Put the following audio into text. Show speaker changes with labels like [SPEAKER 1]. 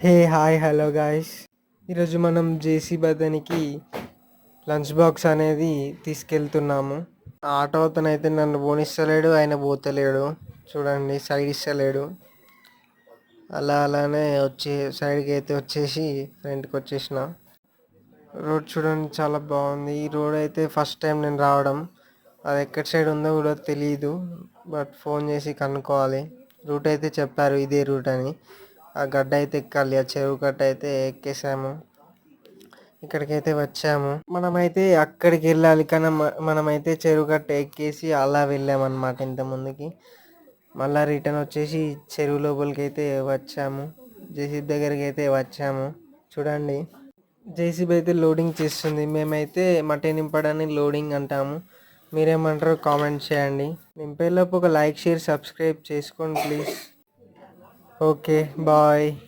[SPEAKER 1] Hey hi hello guys. ఈరోజు మనం JCB అతనికి లంచ్ బాక్స్ అనేది తీసుకెళ్తున్నాము. ఆటో అతను అయితే నన్ను పోనిస్తలేడు, ఆయన పోతలేడు. చూడండి, సైడ్ ఇస్తలేడు. అలానే సైడ్కి అయితే వచ్చేసి ఫ్రంట్కి వచ్చేసిన. రోడ్ చూడండి, చాలా బాగుంది. ఈ రోడ్ అయితే ఫస్ట్ టైం నేను రావడం. అది ఎక్కడి సైడ్ ఉందో కూడా తెలియదు, బట్ ఫోన్ చేసి కనుక్కోవాలి. రూట్ అయితే చెప్పారు, ఇదే రూట్ అని. ఆ గడ్డ అయితే ఎక్కాలి, ఆ చెరువు గడ్డ అయితే ఎక్కేసాము. ఇక్కడికైతే వచ్చాము. మనమైతే అక్కడికి వెళ్ళాలి, కానీ మనమైతే చెరువు గట్ట ఎక్కేసి అలా వెళ్ళామన్నమాట ఇంత ముందుకి. మళ్ళీ రిటర్న్ వచ్చేసి చెరువు లోపలికి అయితే వచ్చాము. జేసీబీ దగ్గరికి అయితే వచ్చాము. చూడండి, జేసీబీ అయితే లోడింగ్ చేస్తుంది. మేమైతే మట్టి నింపడాన్ని లోడింగ్ అంటాము. మీరేమంటారో కామెంట్ చేయండి. నింపేలోపు ఒక లైక్, షేర్, సబ్స్క్రైబ్ చేసుకోండి ప్లీజ్. Okay, bye.